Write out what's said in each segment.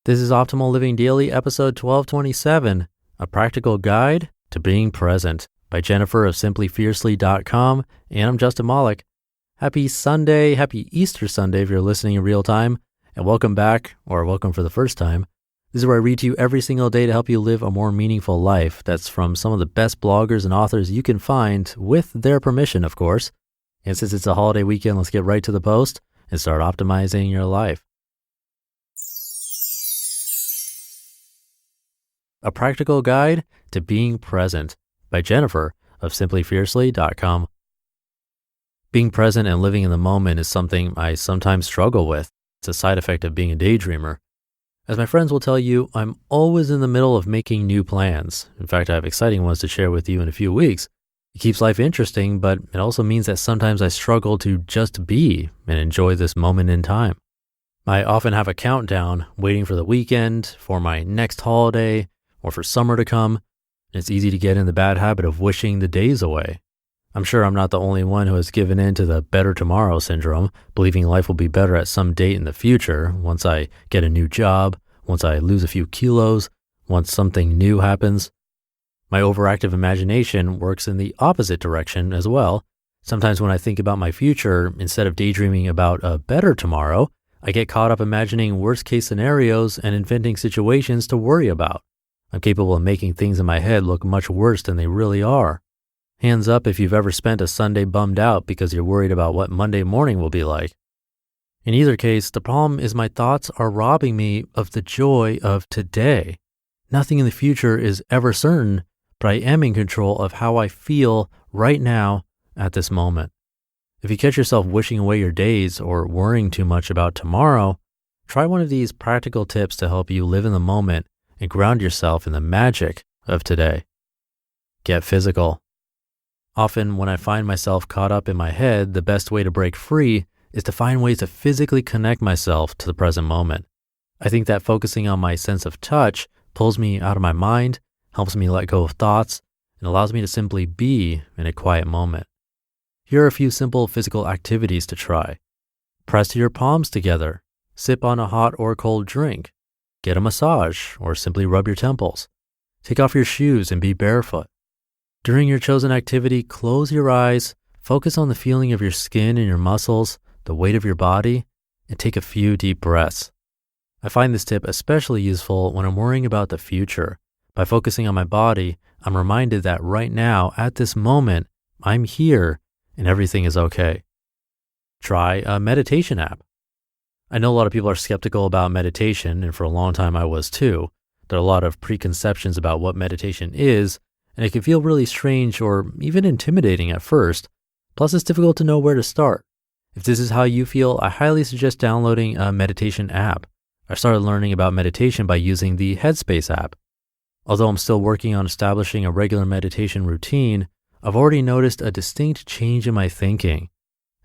This is Optimal Living Daily, episode 1227, A Practical Guide to Being Present by Jennifer of simplyfiercely.com, and I'm Justin Malik. Happy Sunday, happy Easter Sunday if you're listening in real time, and welcome back, or welcome for the first time. This is where I read to you every single day to help you live a more meaningful life. That's from some of the best bloggers and authors you can find, with their permission, of course. And since it's a holiday weekend, let's get right to the post and start optimizing your life. A Practical Guide to Being Present by Jennifer of simplyfiercely.com. Being present and living in the moment is something I sometimes struggle with. It's a side effect of being a daydreamer. As my friends will tell you, I'm always in the middle of making new plans. In fact, I have exciting ones to share with you in a few weeks. It keeps life interesting, but it also means that sometimes I struggle to just be and enjoy this moment in time. I often have a countdown waiting for the weekend, for my next holiday, or for summer to come. It's easy to get in the bad habit of wishing the days away. I'm sure I'm not the only one who has given in to the better tomorrow syndrome, believing life will be better at some date in the future, once I get a new job, once I lose a few kilos, once something new happens. My overactive imagination works in the opposite direction as well. Sometimes when I think about my future, instead of daydreaming about a better tomorrow, I get caught up imagining worst case scenarios and inventing situations to worry about. I'm capable of making things in my head look much worse than they really are. Hands up if you've ever spent a Sunday bummed out because you're worried about what Monday morning will be like. In either case, the problem is my thoughts are robbing me of the joy of today. Nothing in the future is ever certain, but I am in control of how I feel right now at this moment. If you catch yourself wishing away your days or worrying too much about tomorrow, try one of these practical tips to help you live in the moment and ground yourself in the magic of today. Get physical. Often when I find myself caught up in my head, the best way to break free is to find ways to physically connect myself to the present moment. I think that focusing on my sense of touch pulls me out of my mind, helps me let go of thoughts, and allows me to simply be in a quiet moment. Here are a few simple physical activities to try. Press your palms together. Sip on a hot or cold drink. Get a massage or simply rub your temples. Take off your shoes and be barefoot. During your chosen activity, close your eyes, focus on the feeling of your skin and your muscles, the weight of your body, and take a few deep breaths. I find this tip especially useful when I'm worrying about the future. By focusing on my body, I'm reminded that right now, at this moment, I'm here and everything is okay. Try a meditation app. I know a lot of people are skeptical about meditation, and for a long time I was too. There are a lot of preconceptions about what meditation is, and it can feel really strange or even intimidating at first. Plus, it's difficult to know where to start. If this is how you feel, I highly suggest downloading a meditation app. I started learning about meditation by using the Headspace app. Although I'm still working on establishing a regular meditation routine, I've already noticed a distinct change in my thinking.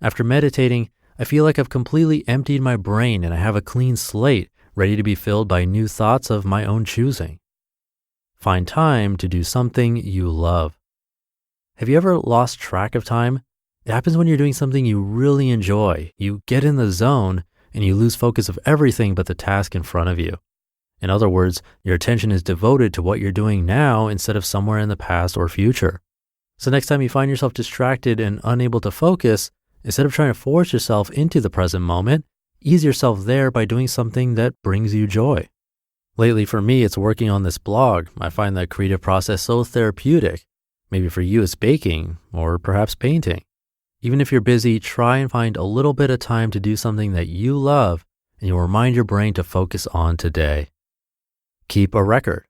After meditating, I feel like I've completely emptied my brain and I have a clean slate ready to be filled by new thoughts of my own choosing. Find time to do something you love. Have you ever lost track of time? It happens when you're doing something you really enjoy. You get in the zone and you lose focus of everything but the task in front of you. In other words, your attention is devoted to what you're doing now instead of somewhere in the past or future. So next time you find yourself distracted and unable to focus, instead of trying to force yourself into the present moment, ease yourself there by doing something that brings you joy. Lately for me, it's working on this blog. I find that creative process so therapeutic. Maybe for you it's baking or perhaps painting. Even if you're busy, try and find a little bit of time to do something that you love, and you'll remind your brain to focus on today. Keep a record.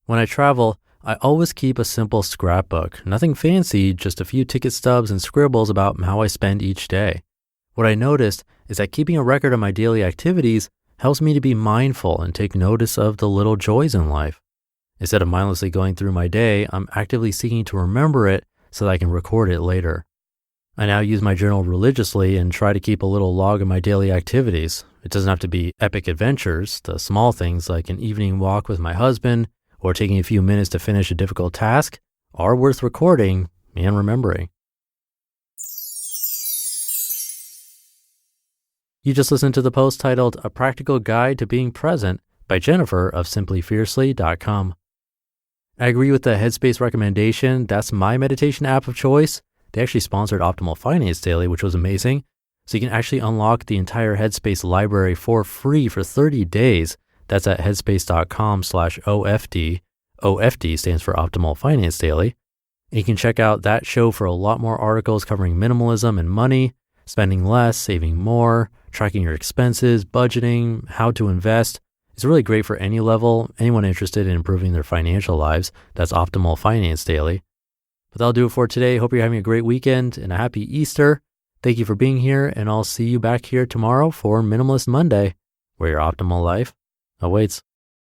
When I travel, I always keep a simple scrapbook, nothing fancy, just a few ticket stubs and scribbles about how I spend each day. What I noticed is that keeping a record of my daily activities helps me to be mindful and take notice of the little joys in life. Instead of mindlessly going through my day, I'm actively seeking to remember it so that I can record it later. I now use my journal religiously and try to keep a little log of my daily activities. It doesn't have to be epic adventures. The small things like an evening walk with my husband or taking a few minutes to finish a difficult task are worth recording and remembering. You just listened to the post titled A Practical Guide to Being Present by Jennifer of simplyfiercely.com. I agree with the Headspace recommendation. That's my meditation app of choice. They actually sponsored Optimal Finance Daily, which was amazing. So you can actually unlock the entire Headspace library for free for 30 days. That's at headspace.com/OFD. OFD stands for Optimal Finance Daily. And you can check out that show for a lot more articles covering minimalism and money, spending less, saving more, tracking your expenses, budgeting, how to invest. It's really great for any level, anyone interested in improving their financial lives. That's Optimal Finance Daily. But that'll do it for today. Hope you're having a great weekend and a happy Easter. Thank you for being here, and I'll see you back here tomorrow for Minimalist Monday, where your optimal life awaits.